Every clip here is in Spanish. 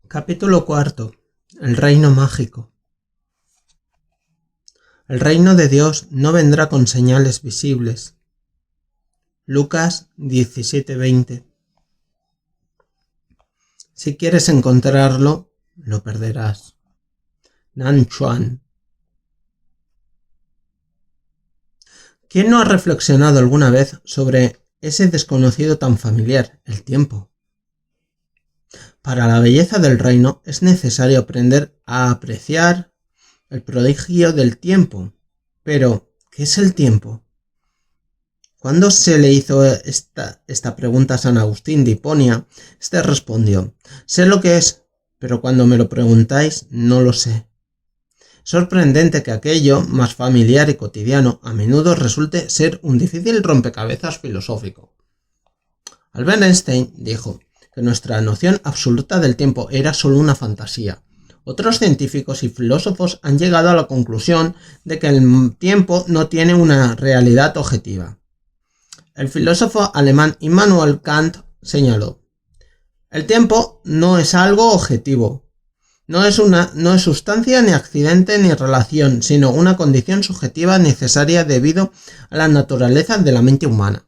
Capítulo cuarto. El reino mágico. El reino de Dios no vendrá con señales visibles. Lucas 17:20. Si quieres encontrarlo, lo perderás. Nan Chuan. ¿Quién no ha reflexionado alguna vez sobre ese desconocido tan familiar, el tiempo? Para la belleza del reino es necesario aprender a apreciar el prodigio del tiempo. Pero, ¿qué es el tiempo? Cuando se le hizo esta pregunta a San Agustín de Hiponia, este respondió: sé lo que es, pero cuando me lo preguntáis no lo sé. Sorprendente que aquello, más familiar y cotidiano, a menudo resulte ser un difícil rompecabezas filosófico. Albert Einstein dijo que nuestra noción absoluta del tiempo era solo una fantasía. Otros científicos y filósofos han llegado a la conclusión de que el tiempo no tiene una realidad objetiva. El filósofo alemán Immanuel Kant señaló: el tiempo no es algo objetivo, no es sustancia ni accidente ni relación, sino una condición subjetiva necesaria debido a la naturaleza de la mente humana.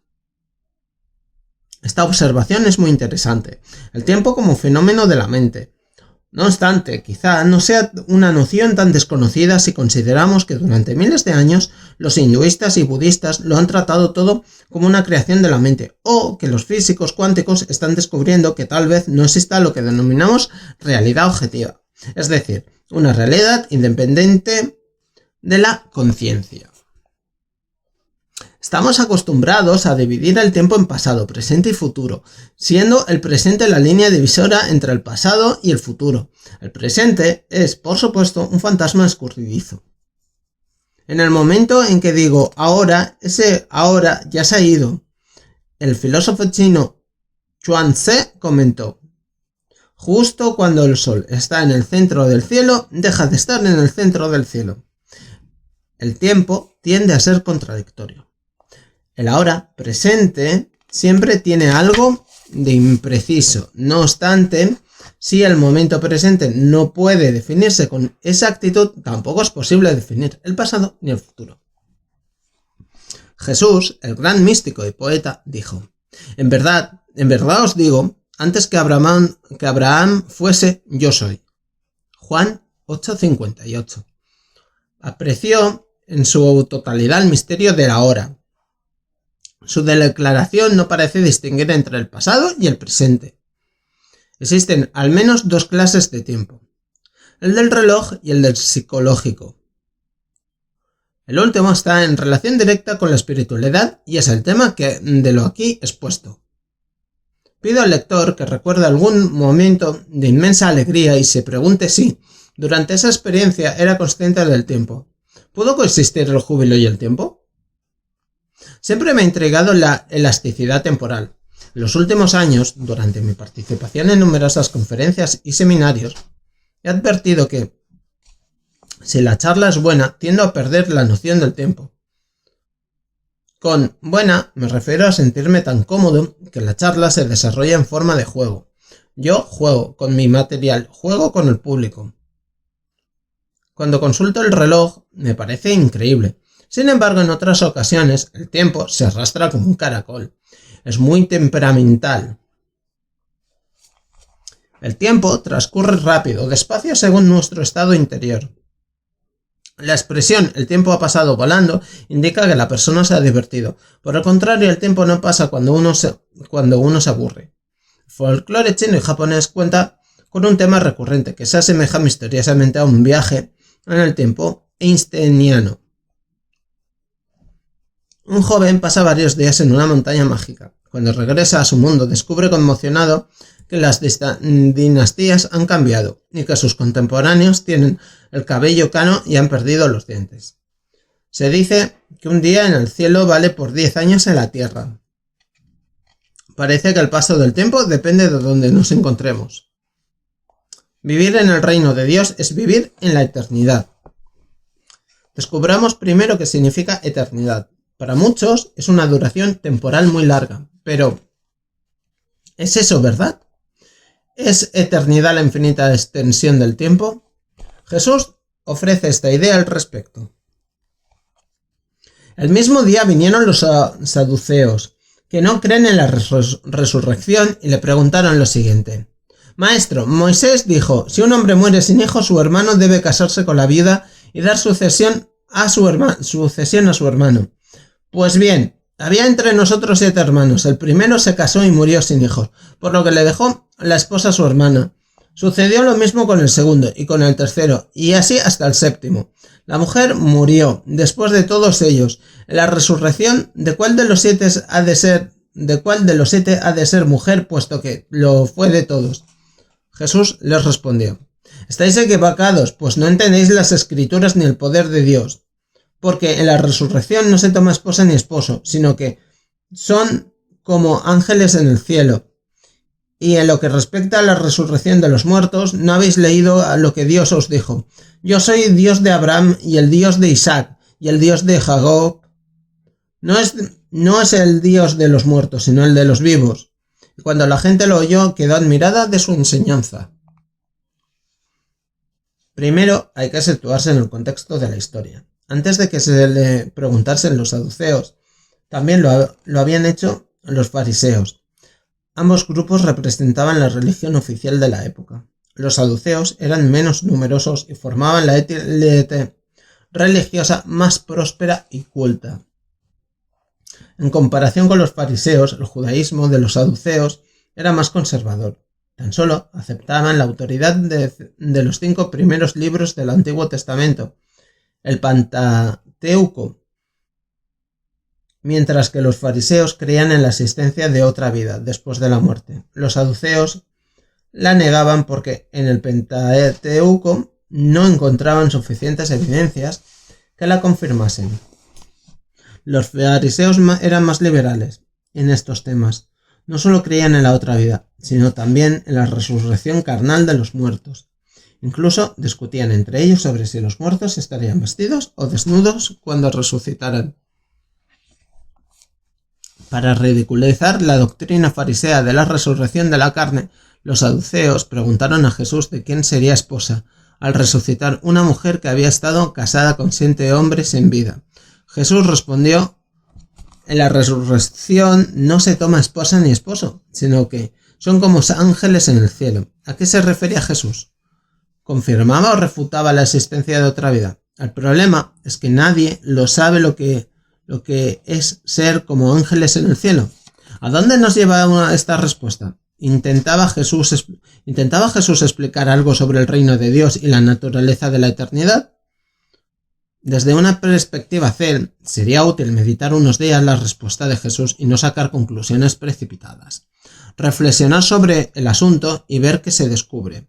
Esta observación es muy interesante. El tiempo como fenómeno de la mente. No obstante, quizá no sea una noción tan desconocida si consideramos que durante miles de años los hinduistas y budistas lo han tratado todo como una creación de la mente, o que los físicos cuánticos están descubriendo que tal vez no exista lo que denominamos realidad objetiva, es decir, una realidad independiente de la conciencia. Estamos acostumbrados a dividir el tiempo en pasado, presente y futuro, siendo el presente la línea divisora entre el pasado y el futuro. El presente es, por supuesto, un fantasma escurridizo. En el momento en que digo ahora, ese ahora ya se ha ido. El filósofo chino Chuang-Tzu comentó: justo cuando el sol está en el centro del cielo, deja de estar en el centro del cielo. El tiempo tiende a ser contradictorio. El ahora presente siempre tiene algo de impreciso. No obstante, si el momento presente no puede definirse con exactitud, tampoco es posible definir el pasado ni el futuro. Jesús, el gran místico y poeta, dijo: en verdad os digo, antes que Abraham fuese, yo soy. Juan 8:58. Apreció en su totalidad el misterio de la hora. Su declaración no parece distinguir entre el pasado y el presente. Existen al menos dos clases de tiempo: el del reloj y el del psicológico. El último está en relación directa con la espiritualidad y es el tema de lo aquí expuesto. Pido al lector que recuerde algún momento de inmensa alegría y se pregunte si, durante esa experiencia, era consciente del tiempo. ¿Pudo coexistir el júbilo y el tiempo? Siempre me ha intrigado la elasticidad temporal. En los últimos años, durante mi participación en numerosas conferencias y seminarios, he advertido que, si la charla es buena, tiendo a perder la noción del tiempo. Con buena me refiero a sentirme tan cómodo que la charla se desarrolla en forma de juego. Yo juego con mi material, juego con el público. Cuando consulto el reloj, me parece increíble. Sin embargo, en otras ocasiones, el tiempo se arrastra como un caracol. Es muy temperamental. El tiempo transcurre rápido o despacio según nuestro estado interior. La expresión "el tiempo ha pasado volando" indica que la persona se ha divertido. Por el contrario, el tiempo no pasa cuando uno se aburre. El folclore chino y japonés cuenta con un tema recurrente que se asemeja misteriosamente a un viaje en el tiempo einsteiniano. Un joven pasa varios días en una montaña mágica. Cuando regresa a su mundo, descubre conmocionado que las dinastías han cambiado y que sus contemporáneos tienen el cabello cano y han perdido los dientes. Se dice que un día en el cielo vale por 10 años en la tierra. Parece que el paso del tiempo depende de donde nos encontremos. Vivir en el reino de Dios es vivir en la eternidad. Descubramos primero qué significa eternidad. Para muchos es una duración temporal muy larga, pero ¿es eso verdad? ¿Es eternidad la infinita extensión del tiempo? Jesús ofrece esta idea al respecto. El mismo día vinieron los saduceos, que no creen en la resurrección, y le preguntaron lo siguiente: Maestro, Moisés dijo, si un hombre muere sin hijo, su hermano debe casarse con la viuda y dar sucesión a su hermano. Pues bien, había entre nosotros 7 hermanos. El primero se casó y murió sin hijos, por lo que le dejó la esposa a su hermana. Sucedió lo mismo con el segundo y con el tercero, y así hasta el séptimo. La mujer murió después de todos ellos. En la resurrección, ¿de cuál de los 7 ha de ser mujer, puesto que lo fue de todos? Jesús les respondió: Estáis equivocados, pues no entendéis las escrituras ni el poder de Dios. Porque en la resurrección no se toma esposa ni esposo, sino que son como ángeles en el cielo. Y en lo que respecta a la resurrección de los muertos, ¿no habéis leído a lo que Dios os dijo? Yo soy Dios de Abraham y el Dios de Isaac y el Dios de Jacob. No es el Dios de los muertos, sino el de los vivos. Y cuando la gente lo oyó, quedó admirada de su enseñanza. Primero hay que situarse en el contexto de la historia. Antes de que se le preguntasen los saduceos, también lo habían hecho los fariseos. Ambos grupos representaban la religión oficial de la época. Los saduceos eran menos numerosos y formaban la élite religiosa más próspera y culta. En comparación con los fariseos, el judaísmo de los saduceos era más conservador. Tan solo aceptaban la autoridad de los 5 primeros libros del Antiguo Testamento, el Pentateuco, mientras que los fariseos creían en la existencia de otra vida después de la muerte. Los saduceos la negaban porque en el Pentateuco no encontraban suficientes evidencias que la confirmasen. Los fariseos eran más liberales en estos temas. No solo creían en la otra vida, sino también en la resurrección carnal de los muertos. Incluso discutían entre ellos sobre si los muertos estarían vestidos o desnudos cuando resucitaran. Para ridiculizar la doctrina farisea de la resurrección de la carne, los saduceos preguntaron a Jesús de quién sería esposa al resucitar una mujer que había estado casada con 7 hombres en vida. Jesús respondió: en la resurrección no se toma esposa ni esposo, sino que son como ángeles en el cielo. ¿A qué se refería Jesús? ¿Confirmaba o refutaba la existencia de otra vida? El problema es que nadie lo sabe lo que es ser como ángeles en el cielo. ¿A dónde nos lleva esta respuesta? ¿Intentaba Jesús explicar algo sobre el reino de Dios y la naturaleza de la eternidad? Desde una perspectiva zen, sería útil meditar unos días la respuesta de Jesús y no sacar conclusiones precipitadas. Reflexionar sobre el asunto y ver qué se descubre.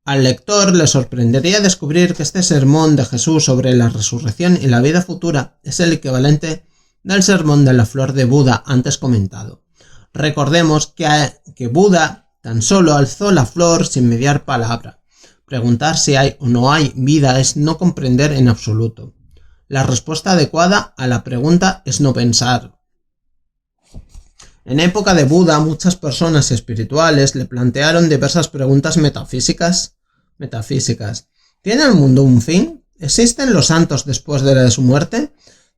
Al lector le sorprendería descubrir que este sermón de Jesús sobre la resurrección y la vida futura es el equivalente del sermón de la flor de Buda antes comentado. Recordemos que Buda tan solo alzó la flor sin mediar palabra. Preguntar si hay o no hay vida es no comprender en absoluto. La respuesta adecuada a la pregunta es no pensar. En época de Buda, muchas personas espirituales le plantearon diversas preguntas metafísicas. ¿Tiene el mundo un fin? ¿Existen los santos después de su muerte?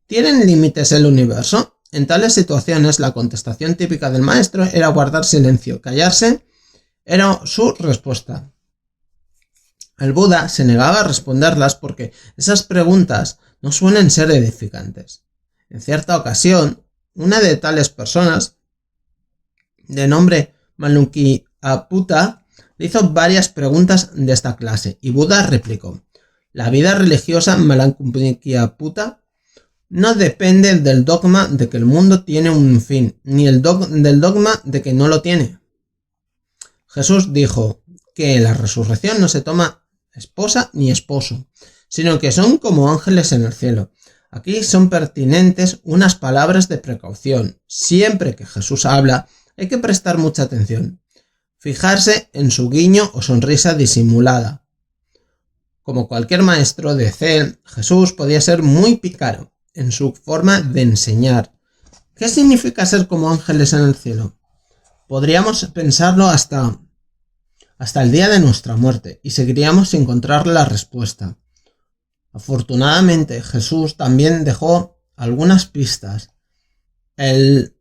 ¿Tienen límites el universo? En tales situaciones, la contestación típica del maestro era guardar silencio. Callarse era su respuesta. El Buda se negaba a responderlas porque esas preguntas no suelen ser edificantes. En cierta ocasión, una de tales personas, de nombre Malunkyaputta, le hizo varias preguntas de esta clase y Buda replicó: la vida religiosa Malunkyaputta no depende del dogma de que el mundo tiene un fin, ni del dogma de que no lo tiene. Jesús dijo que en la resurrección no se toma esposa ni esposo, sino que son como ángeles en el cielo. Aquí son pertinentes unas palabras de precaución. Siempre que Jesús habla, hay que prestar mucha atención. Fijarse en su guiño o sonrisa disimulada. Como cualquier maestro de Zen, Jesús podía ser muy pícaro en su forma de enseñar. ¿Qué significa ser como ángeles en el cielo? Podríamos pensarlo hasta el día de nuestra muerte y seguiríamos sin encontrar la respuesta. Afortunadamente, Jesús también dejó algunas pistas. Él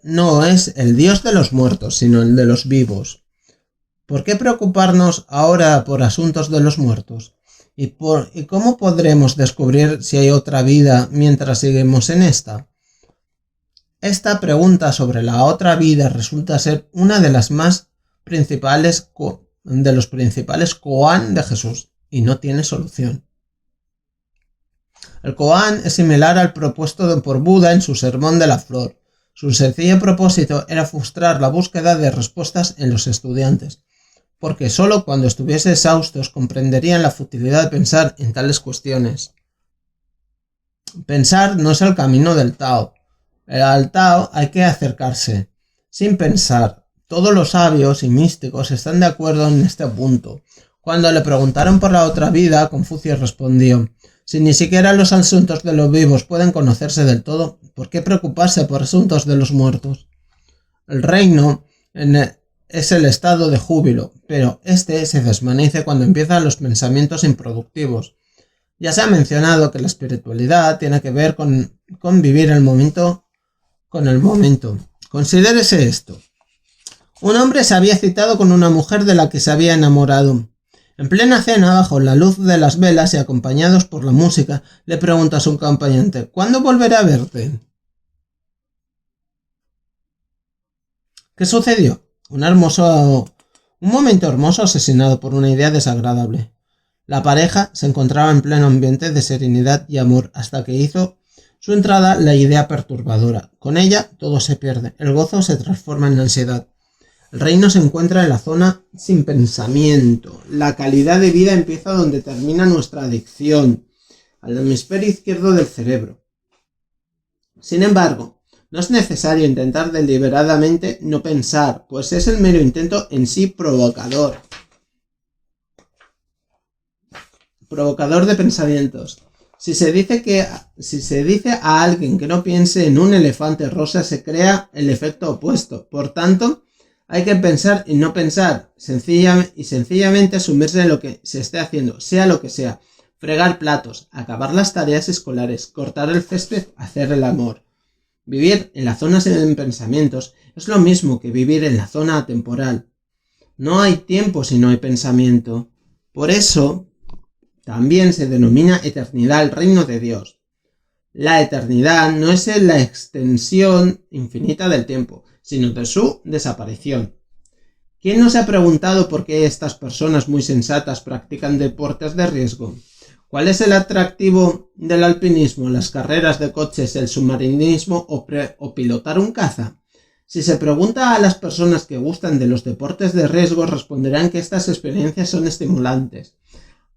no es el Dios de los muertos, sino el de los vivos. ¿Por qué preocuparnos ahora por asuntos de los muertos? ¿Y cómo podremos descubrir si hay otra vida mientras seguimos en esta? Esta pregunta sobre la otra vida resulta ser una de las más principales de los principales koan de Jesús y no tiene solución. El koan es similar al propuesto por Buda en su Sermón de la Flor. Su sencillo propósito era frustrar la búsqueda de respuestas en los estudiantes, porque sólo cuando estuviesen exhaustos comprenderían la futilidad de pensar en tales cuestiones. Pensar no es el camino del Tao. Al Tao hay que acercarse, sin pensar. Todos los sabios y místicos están de acuerdo en este punto. Cuando le preguntaron por la otra vida, Confucio respondió: si ni siquiera los asuntos de los vivos pueden conocerse del todo, ¿por qué preocuparse por asuntos de los muertos? El reino es el estado de júbilo, pero este se desvanece cuando empiezan los pensamientos improductivos. Ya se ha mencionado que la espiritualidad tiene que ver con vivir el momento con el momento. Considérese esto. Un hombre se había citado con una mujer de la que se había enamorado. En plena cena, bajo la luz de las velas y acompañados por la música, le pregunta a su acompañante: ¿cuándo volveré a verte? ¿Qué sucedió? Un momento hermoso asesinado por una idea desagradable. La pareja se encontraba en pleno ambiente de serenidad y amor hasta que hizo su entrada la idea perturbadora. Con ella todo se pierde, el gozo se transforma en ansiedad. El reino se encuentra en la zona sin pensamiento. La calidad de vida empieza donde termina nuestra adicción, al hemisferio izquierdo del cerebro. Sin embargo, no es necesario intentar deliberadamente no pensar, pues es el mero intento en sí provocador de pensamientos. Si se dice a alguien que no piense en un elefante rosa, se crea el efecto opuesto. Por tanto, hay que pensar y no pensar, sencillamente asumirse en lo que se esté haciendo, sea lo que sea. Fregar platos, acabar las tareas escolares, cortar el césped, hacer el amor. Vivir en la zona sin pensamientos es lo mismo que vivir en la zona atemporal. No hay tiempo si no hay pensamiento. Por eso, también se denomina eternidad el reino de Dios. La eternidad no es la extensión infinita del tiempo, sino de su desaparición. ¿Quién no se ha preguntado por qué estas personas muy sensatas practican deportes de riesgo? ¿Cuál es el atractivo del alpinismo, las carreras de coches, el submarinismo o pilotar un caza? Si se pregunta a las personas que gustan de los deportes de riesgo, responderán que estas experiencias son estimulantes.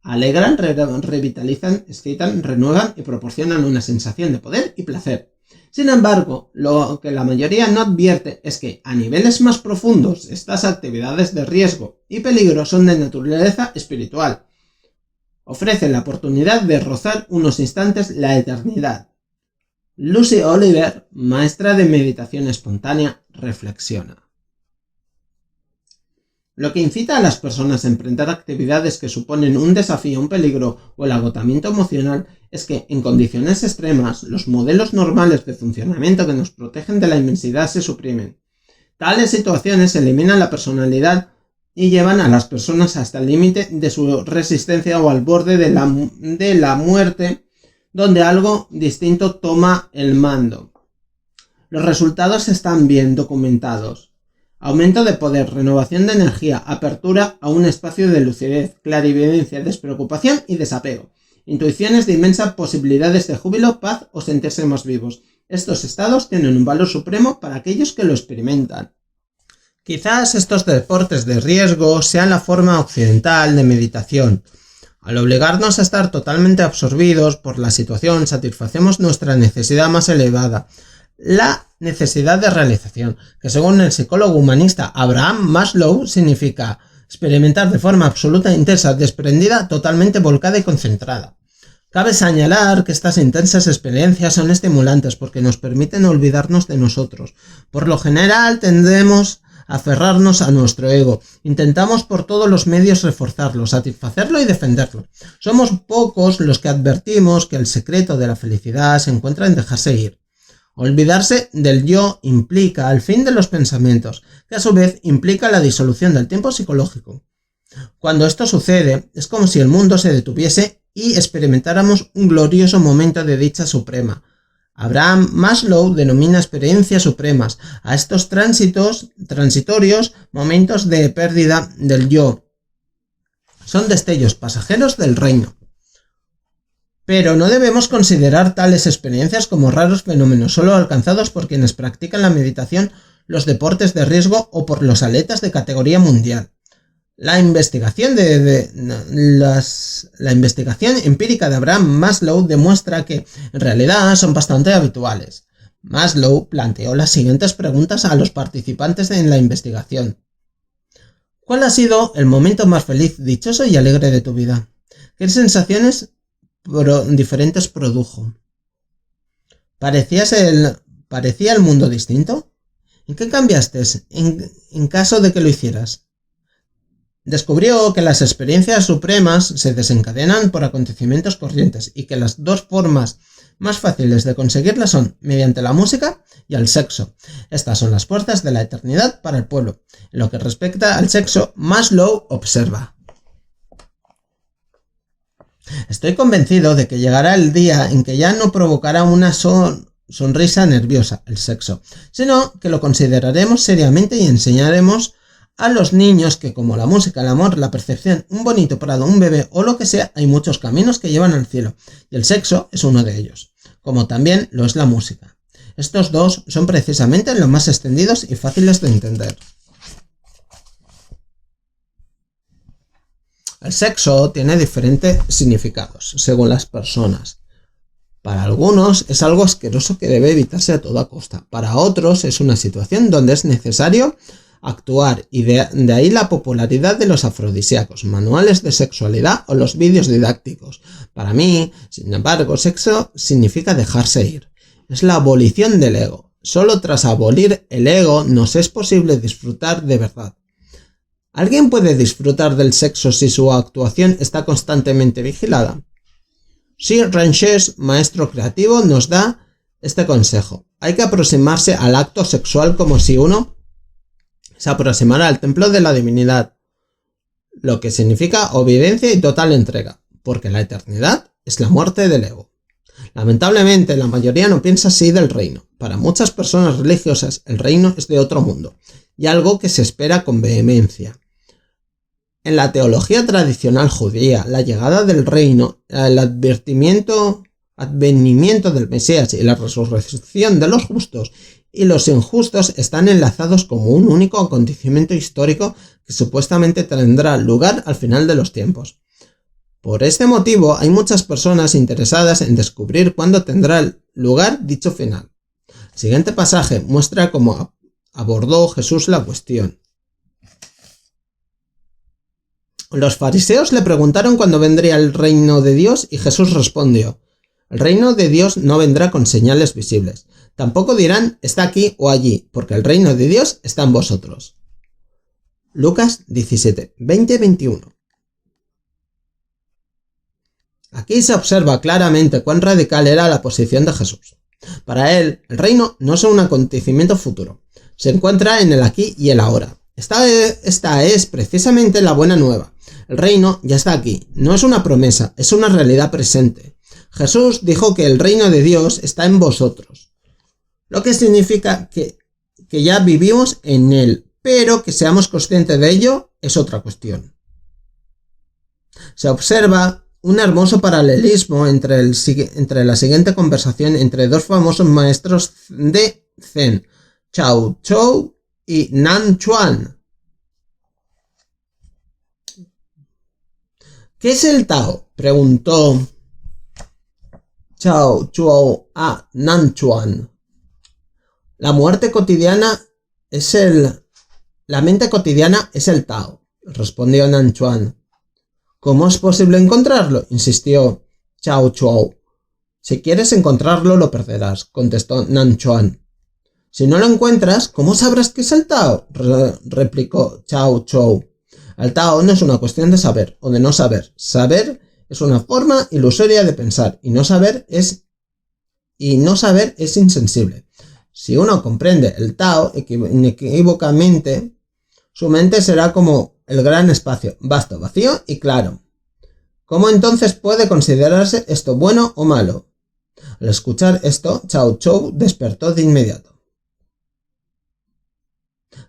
Alegran, revitalizan, excitan, renuevan y proporcionan una sensación de poder y placer. Sin embargo, lo que la mayoría no advierte es que, a niveles más profundos, estas actividades de riesgo y peligro son de naturaleza espiritual. Ofrecen la oportunidad de rozar unos instantes la eternidad. Lucy Oliver, maestra de meditación espontánea, reflexiona. Lo que incita a las personas a emprender actividades que suponen un desafío, un peligro o el agotamiento emocional es que, en condiciones extremas, los modelos normales de funcionamiento que nos protegen de la inmensidad se suprimen. Tales situaciones eliminan la personalidad y llevan a las personas hasta el límite de su resistencia o al borde de la muerte, donde algo distinto toma el mando. Los resultados están bien documentados. Aumento de poder, renovación de energía, apertura a un espacio de lucidez, clarividencia, despreocupación y desapego. Intuiciones de inmensas posibilidades de júbilo, paz o sentirse más vivos. Estos estados tienen un valor supremo para aquellos que lo experimentan. Quizás estos deportes de riesgo sean la forma occidental de meditación. Al obligarnos a estar totalmente absorbidos por la situación, satisfacemos nuestra necesidad más elevada, la necesidad de realización, que según el psicólogo humanista Abraham Maslow significa experimentar de forma absoluta, intensa, desprendida, totalmente volcada y concentrada. Cabe señalar que estas intensas experiencias son estimulantes porque nos permiten olvidarnos de nosotros. Por lo general tendemos a aferrarnos a nuestro ego. Intentamos por todos los medios reforzarlo, satisfacerlo y defenderlo. Somos pocos los que advertimos que el secreto de la felicidad se encuentra en dejarse ir. Olvidarse del yo implica el fin de los pensamientos, que a su vez implica la disolución del tiempo psicológico. Cuando esto sucede, es como si el mundo se detuviese y experimentáramos un glorioso momento de dicha suprema. Abraham Maslow denomina experiencias supremas a estos transitorios momentos de pérdida del yo. Son destellos pasajeros del reino. Pero no debemos considerar tales experiencias como raros fenómenos solo alcanzados por quienes practican la meditación, los deportes de riesgo o por los atletas de categoría mundial. La investigación empírica de Abraham Maslow demuestra que en realidad son bastante habituales. Maslow planteó las siguientes preguntas a los participantes en la investigación. ¿Cuál ha sido el momento más feliz, dichoso y alegre de tu vida? ¿Qué sensaciones diferentes produjo? ¿Parecía el mundo distinto? ¿En qué cambiaste en caso de que lo hicieras? Descubrió que las experiencias supremas se desencadenan por acontecimientos corrientes y que las dos formas más fáciles de conseguirlas son mediante la música y el sexo. Estas son las puertas de la eternidad para el pueblo. En lo que respecta al sexo, Maslow observa: estoy convencido de que llegará el día en que ya no provocará una sonrisa nerviosa el sexo, sino que lo consideraremos seriamente y enseñaremos a los niños que, como la música, el amor, la percepción, un bonito prado, un bebé o lo que sea, hay muchos caminos que llevan al cielo, y el sexo es uno de ellos, como también lo es la música. Estos dos son precisamente los más extendidos y fáciles de entender. El sexo tiene diferentes significados, según las personas. Para algunos es algo asqueroso que debe evitarse a toda costa. Para otros es una situación donde es necesario actuar, y de ahí la popularidad de los afrodisíacos, manuales de sexualidad o los vídeos didácticos. Para mí, sin embargo, sexo significa dejarse ir. Es la abolición del ego. Solo tras abolir el ego nos es posible disfrutar de verdad. ¿Alguien puede disfrutar del sexo si su actuación está constantemente vigilada? Sir Ranches, maestro creativo, nos da este consejo. Hay que aproximarse al acto sexual como si uno se aproximara al templo de la divinidad, lo que significa obediencia y total entrega, porque la eternidad es la muerte del ego. Lamentablemente, la mayoría no piensa así del reino. Para muchas personas religiosas, el reino es de otro mundo, y algo que se espera con vehemencia. En la teología tradicional judía, la llegada del reino, el advenimiento del Mesías y la resurrección de los justos y los injustos están enlazados como un único acontecimiento histórico que supuestamente tendrá lugar al final de los tiempos. Por este motivo, hay muchas personas interesadas en descubrir cuándo tendrá lugar dicho final. El siguiente pasaje muestra cómo abordó Jesús la cuestión. Los fariseos le preguntaron cuándo vendría el reino de Dios y Jesús respondió: el reino de Dios no vendrá con señales visibles. Tampoco dirán está aquí o allí, porque el reino de Dios está en vosotros. Lucas 17, 20-21. Aquí se observa claramente cuán radical era la posición de Jesús. Para él, el reino no es un acontecimiento futuro. Se encuentra en el aquí y el ahora. Esta es precisamente la buena nueva. El reino ya está aquí. No es una promesa, es una realidad presente. Jesús dijo que el reino de Dios está en vosotros, lo que significa que ya vivimos en él, pero que seamos conscientes de ello es otra cuestión. Se observa un hermoso paralelismo entre la siguiente conversación entre dos famosos maestros de Zen, Chao Chou y Nan Chuan. ¿Qué es el Tao?, preguntó Chao Chou a Nan Chuan. La mente cotidiana es el Tao, respondió Nan Chuan. ¿Cómo es posible encontrarlo?, insistió Chao Chou. Si quieres encontrarlo, lo perderás, contestó Nan Chuan. Si no lo encuentras, ¿cómo sabrás que es el Tao? Replicó Chao Chou. El Tao no es una cuestión de saber o de no saber. Saber es una forma ilusoria de pensar y no saber es insensible. Si uno comprende el Tao inequívocamente, su mente será como el gran espacio, vasto, vacío y claro. ¿Cómo entonces puede considerarse esto bueno o malo? Al escuchar esto, Chao Chou despertó de inmediato.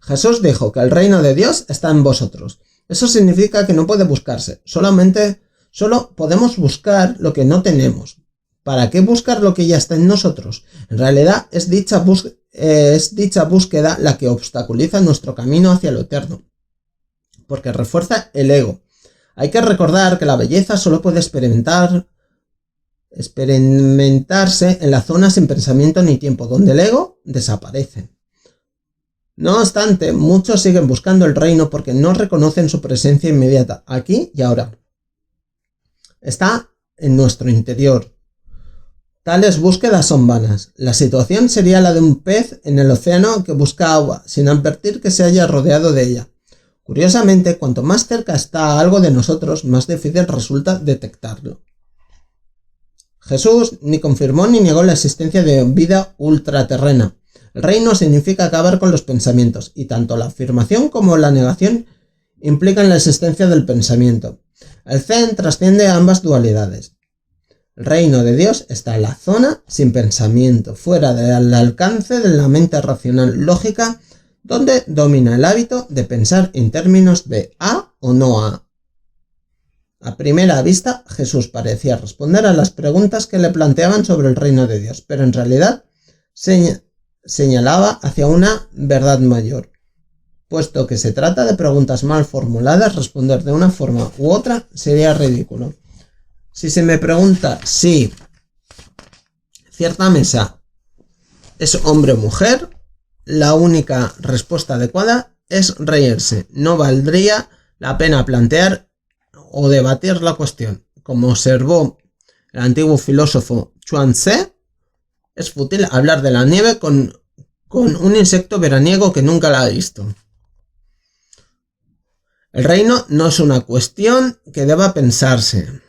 Jesús dijo que el reino de Dios está en vosotros. Eso significa que no puede buscarse. Solo podemos buscar lo que no tenemos. ¿Para qué buscar lo que ya está en nosotros? En realidad es dicha búsqueda la que obstaculiza nuestro camino hacia lo eterno, porque refuerza el ego. Hay que recordar que la belleza solo puede experimentarse en la zona sin pensamiento ni tiempo, donde el ego desaparece. No obstante, muchos siguen buscando el reino porque no reconocen su presencia inmediata, aquí y ahora. Está en nuestro interior. Tales búsquedas son vanas. La situación sería la de un pez en el océano que busca agua, sin advertir que se haya rodeado de ella. Curiosamente, cuanto más cerca está algo de nosotros, más difícil resulta detectarlo. Jesús ni confirmó ni negó la existencia de vida ultraterrena. El reino significa acabar con los pensamientos, y tanto la afirmación como la negación implican la existencia del pensamiento. El Zen trasciende ambas dualidades. El reino de Dios está en la zona sin pensamiento, fuera del alcance de la mente racional lógica, donde domina el hábito de pensar en términos de A o no A. A primera vista, Jesús parecía responder a las preguntas que le planteaban sobre el reino de Dios, pero en realidad señalaba hacia una verdad mayor. Puesto que se trata de preguntas mal formuladas, responder de una forma u otra sería ridículo. Si se me pregunta si cierta mesa es hombre o mujer, la única respuesta adecuada es reírse. No valdría la pena plantear o debatir la cuestión. Como observó el antiguo filósofo Chuang Tze, es fútil hablar de la nieve con un insecto veraniego que nunca la ha visto. El reino no es una cuestión que deba pensarse.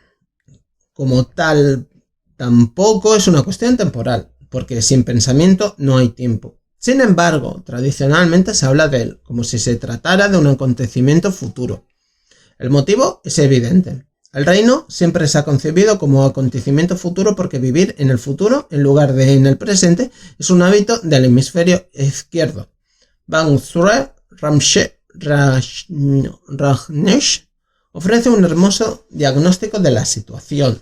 Como tal, tampoco es una cuestión temporal, porque sin pensamiento no hay tiempo. Sin embargo, tradicionalmente se habla de él como si se tratara de un acontecimiento futuro. El motivo es evidente. El reino siempre se ha concebido como acontecimiento futuro porque vivir en el futuro en lugar de en el presente es un hábito del hemisferio izquierdo. Bang Sue Ramshe Rajneesh ofrece un hermoso diagnóstico de la situación.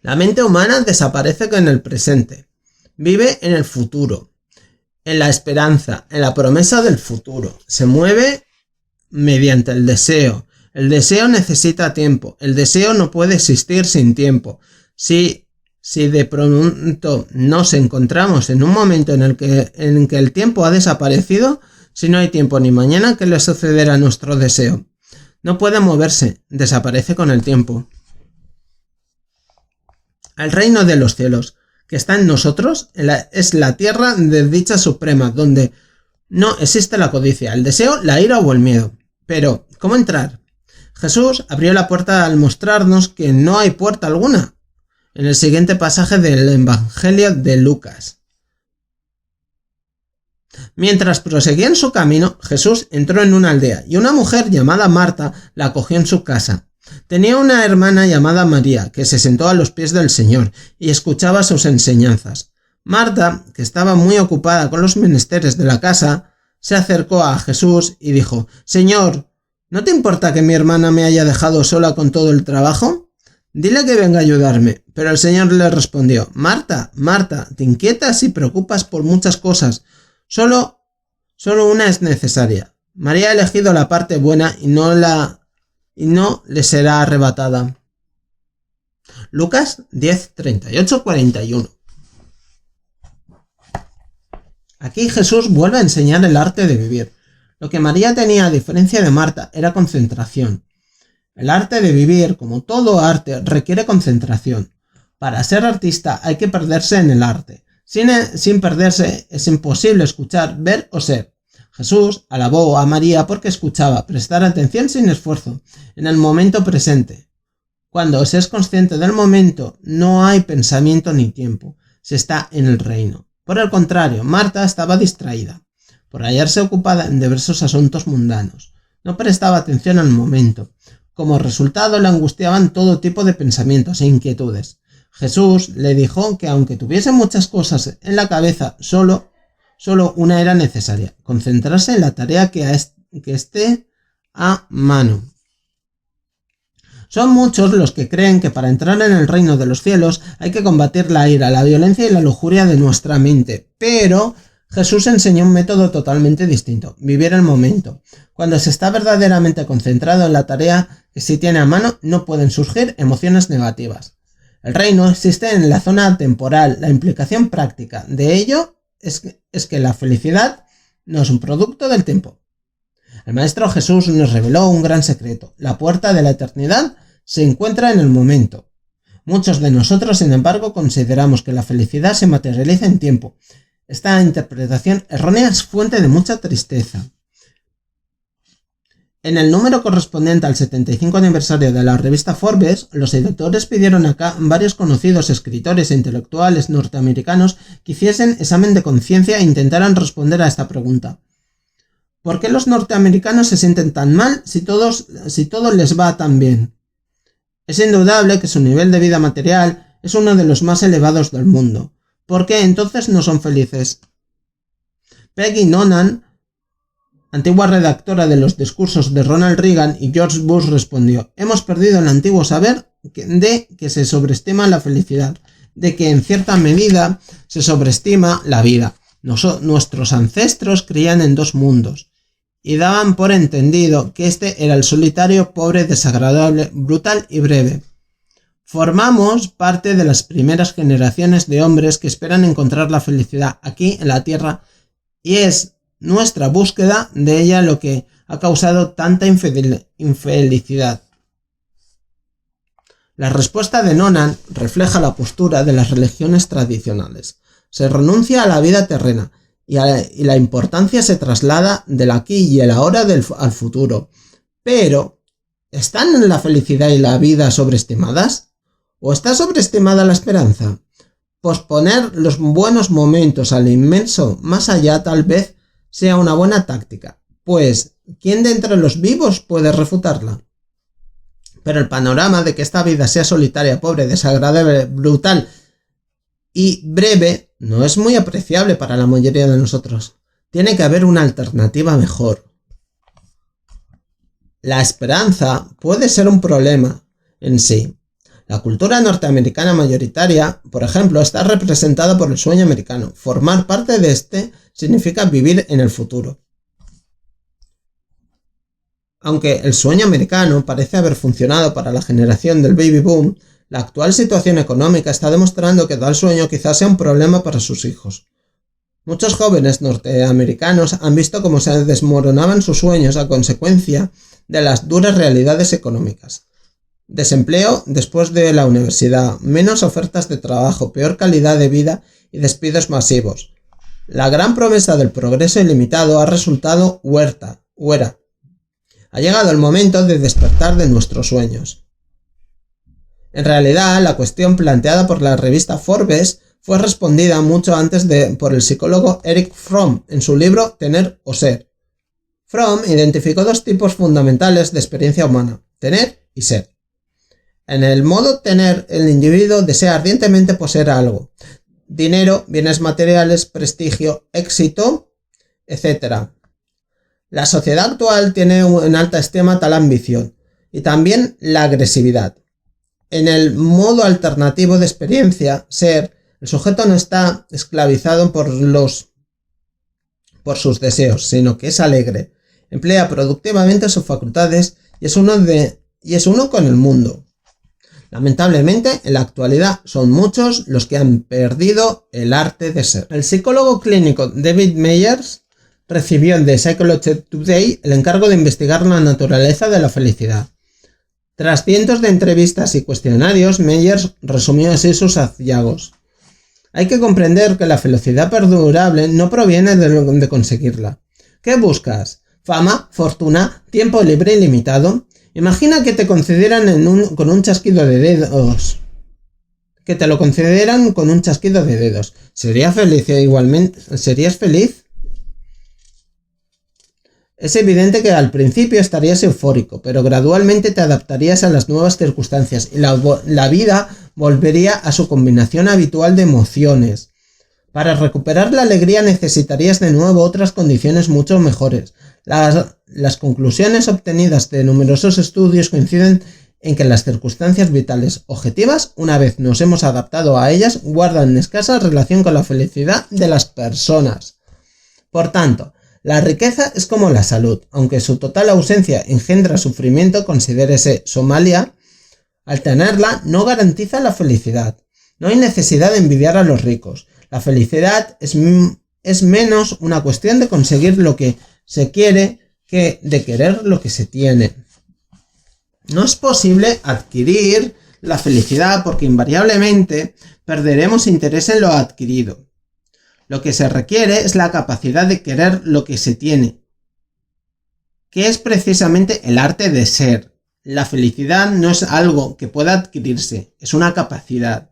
La mente humana desaparece en el presente, vive en el futuro, en la esperanza, en la promesa del futuro, se mueve mediante el deseo. El deseo necesita tiempo, el deseo no puede existir sin tiempo. Si de pronto nos encontramos en un momento en que el tiempo ha desaparecido, si no hay tiempo ni mañana, ¿qué le sucederá a nuestro deseo? No puede moverse, desaparece con el tiempo. El reino de los cielos, que está en nosotros, es la tierra de dicha suprema, donde no existe la codicia, el deseo, la ira o el miedo. Pero, ¿cómo entrar? Jesús abrió la puerta al mostrarnos que no hay puerta alguna, en el siguiente pasaje del Evangelio de Lucas. Mientras proseguía en su camino, Jesús entró en una aldea y una mujer llamada Marta la acogió en su casa. Tenía una hermana llamada María, que se sentó a los pies del Señor y escuchaba sus enseñanzas. Marta, que estaba muy ocupada con los menesteres de la casa, se acercó a Jesús y dijo: «Señor, ¿no te importa que mi hermana me haya dejado sola con todo el trabajo? Dile que venga a ayudarme». Pero el Señor le respondió: «Marta, Marta, te inquietas y preocupas por muchas cosas. Solo una es necesaria. María ha elegido la parte buena y no le será arrebatada». Lucas 10, 38, 41. Aquí Jesús vuelve a enseñar el arte de vivir. Lo que María tenía a diferencia de Marta era concentración. El arte de vivir, como todo arte, requiere concentración. Para ser artista hay que perderse en el arte. Sin perderse es imposible escuchar, ver o ser. Jesús alabó a María porque escuchaba, prestar atención sin esfuerzo, en el momento presente. Cuando se es consciente del momento, no hay pensamiento ni tiempo, se está en el reino. Por el contrario, Marta estaba distraída, por hallarse ocupada en diversos asuntos mundanos. No prestaba atención al momento. Como resultado, le angustiaban todo tipo de pensamientos e inquietudes. Jesús le dijo que aunque tuviese muchas cosas en la cabeza, solo una era necesaria: concentrarse en la tarea que esté a mano. Son muchos los que creen que para entrar en el reino de los cielos hay que combatir la ira, la violencia y la lujuria de nuestra mente, pero Jesús enseñó un método totalmente distinto: vivir el momento. Cuando se está verdaderamente concentrado en la tarea que se tiene a mano, no pueden surgir emociones negativas. El reino existe en la zona temporal. La implicación práctica de ello es que la felicidad no es un producto del tiempo. El Maestro Jesús nos reveló un gran secreto: la puerta de la eternidad se encuentra en el momento. Muchos de nosotros, sin embargo, consideramos que la felicidad se materializa en tiempo. Esta interpretación errónea es fuente de mucha tristeza. En el número correspondiente al 75 aniversario de la revista Forbes, los editores pidieron a varios conocidos escritores e intelectuales norteamericanos que hiciesen examen de conciencia e intentaran responder a esta pregunta: ¿por qué los norteamericanos se sienten tan mal si todo les va tan bien? Es indudable que su nivel de vida material es uno de los más elevados del mundo. ¿Por qué entonces no son felices? Peggy Noonan, antigua redactora de los discursos de Ronald Reagan y George Bush, respondió: hemos perdido el antiguo saber de que se sobreestima la felicidad, de que en cierta medida se sobreestima la vida. Nuestros ancestros creían en dos mundos y daban por entendido que este era el solitario, pobre, desagradable, brutal y breve. Formamos parte de las primeras generaciones de hombres que esperan encontrar la felicidad aquí en la Tierra, y es nuestra búsqueda de ella lo que ha causado tanta infelicidad. La respuesta de Noonan refleja la postura de las religiones tradicionales. Se renuncia a la vida terrena y la importancia se traslada del aquí y el ahora al futuro. Pero, ¿están la felicidad y la vida sobreestimadas? ¿O está sobreestimada la esperanza? Posponer los buenos momentos al inmenso más allá tal vez sea una buena táctica, pues ¿quién de entre los vivos puede refutarla? Pero el panorama de que esta vida sea solitaria, pobre, desagradable, brutal y breve no es muy apreciable para la mayoría de nosotros. Tiene que haber una alternativa mejor. La esperanza puede ser un problema en sí. La cultura norteamericana mayoritaria, por ejemplo, está representada por el sueño americano. Formar parte de este significa vivir en el futuro. Aunque el sueño americano parece haber funcionado para la generación del baby boom, la actual situación económica está demostrando que tal sueño quizás sea un problema para sus hijos. Muchos jóvenes norteamericanos han visto cómo se desmoronaban sus sueños a consecuencia de las duras realidades económicas. Desempleo después de la universidad, menos ofertas de trabajo, peor calidad de vida y despidos masivos. La gran promesa del progreso ilimitado ha resultado huera. Ha llegado el momento de despertar de nuestros sueños. En realidad, la cuestión planteada por la revista Forbes fue respondida mucho antes por el psicólogo Erich Fromm en su libro Tener o Ser. Fromm identificó dos tipos fundamentales de experiencia humana: tener y ser. En el modo tener, el individuo desea ardientemente poseer algo: dinero, bienes materiales, prestigio, éxito, etc. La sociedad actual tiene en alta estima tal ambición, y también la agresividad. En el modo alternativo de experiencia, ser, el sujeto no está esclavizado por sus deseos, sino que es alegre, emplea productivamente sus facultades y es uno con el mundo. Lamentablemente, en la actualidad son muchos los que han perdido el arte de ser. El psicólogo clínico David Meyers recibió de Psychology Today el encargo de investigar la naturaleza de la felicidad. Tras cientos de entrevistas y cuestionarios, Meyers resumió así sus hallazgos. Hay que comprender que la felicidad perdurable no proviene de conseguirla. ¿Qué buscas? ¿Fama? ¿Fortuna? ¿Tiempo libre ilimitado? Imagina que te concedieran con un chasquido de dedos. Que te lo concederan con un chasquido de dedos. ¿Serías feliz igualmente? ¿Serías feliz? Es evidente que al principio estarías eufórico, pero gradualmente te adaptarías a las nuevas circunstancias y la vida volvería a su combinación habitual de emociones. Para recuperar la alegría necesitarías de nuevo otras condiciones mucho mejores. Las conclusiones obtenidas de numerosos estudios coinciden en que las circunstancias vitales objetivas, una vez nos hemos adaptado a ellas, guardan escasa relación con la felicidad de las personas. Por tanto, la riqueza es como la salud, aunque su total ausencia engendra sufrimiento, considérese Somalia, al tenerla no garantiza la felicidad. No hay necesidad de envidiar a los ricos. La felicidad es menos una cuestión de conseguir lo que se quiere que de querer lo que se tiene. No es posible adquirir la felicidad porque invariablemente perderemos interés en lo adquirido. Lo que se requiere es la capacidad de querer lo que se tiene, que es precisamente el arte de ser. La felicidad no es algo que pueda adquirirse, es una capacidad.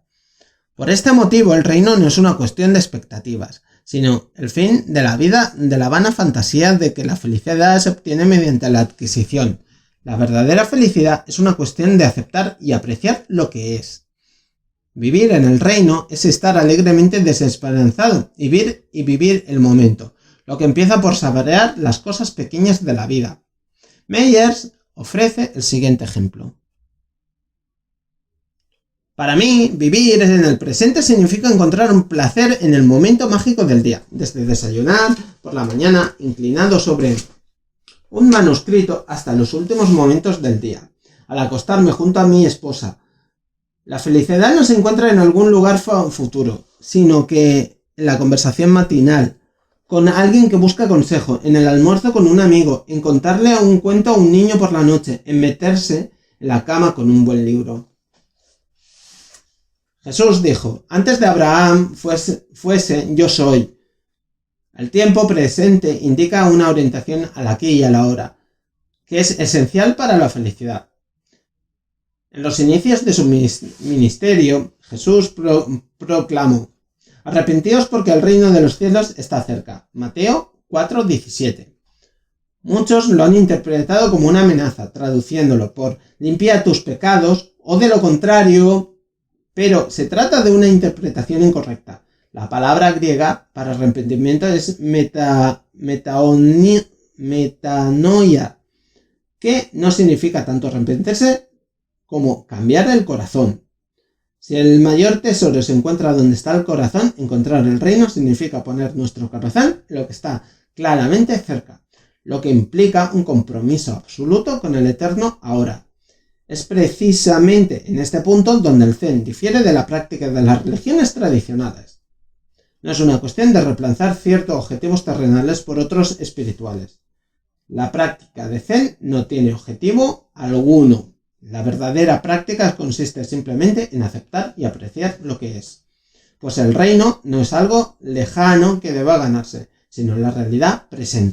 Por este motivo, el reino no es una cuestión de expectativas, sino el fin de la vida de la vana fantasía de que la felicidad se obtiene mediante la adquisición. La verdadera felicidad es una cuestión de aceptar y apreciar lo que es. Vivir en el reino es estar alegremente desesperanzado y vivir el momento, lo que empieza por saborear las cosas pequeñas de la vida. Meyers ofrece el siguiente ejemplo. Para mí, vivir en el presente significa encontrar un placer en el momento mágico del día, desde desayunar por la mañana, inclinado sobre un manuscrito hasta los últimos momentos del día, al acostarme junto a mi esposa. La felicidad no se encuentra en algún lugar futuro, sino que en la conversación matinal, con alguien que busca consejo, en el almuerzo con un amigo, en contarle un cuento a un niño por la noche, en meterse en la cama con un buen libro. Jesús dijo, antes de Abraham fuese yo soy. El tiempo presente indica una orientación al aquí y a la ahora, que es esencial para la felicidad. En los inicios de su ministerio, Jesús proclamó, arrepentíos porque el reino de los cielos está cerca. Mateo 4:17. Muchos lo han interpretado como una amenaza, traduciéndolo por limpia tus pecados o de lo contrario, pero se trata de una interpretación incorrecta. La palabra griega para arrepentimiento es metanoia, que no significa tanto arrepentirse como cambiar el corazón. Si el mayor tesoro se encuentra donde está el corazón, encontrar el reino significa poner nuestro corazón en lo que está claramente cerca, lo que implica un compromiso absoluto con el eterno ahora. Es precisamente en este punto donde el Zen difiere de la práctica de las religiones tradicionales. No es una cuestión de reemplazar ciertos objetivos terrenales por otros espirituales. La práctica de Zen no tiene objetivo alguno. La verdadera práctica consiste simplemente en aceptar y apreciar lo que es. Pues el reino no es algo lejano que deba ganarse, sino la realidad presente.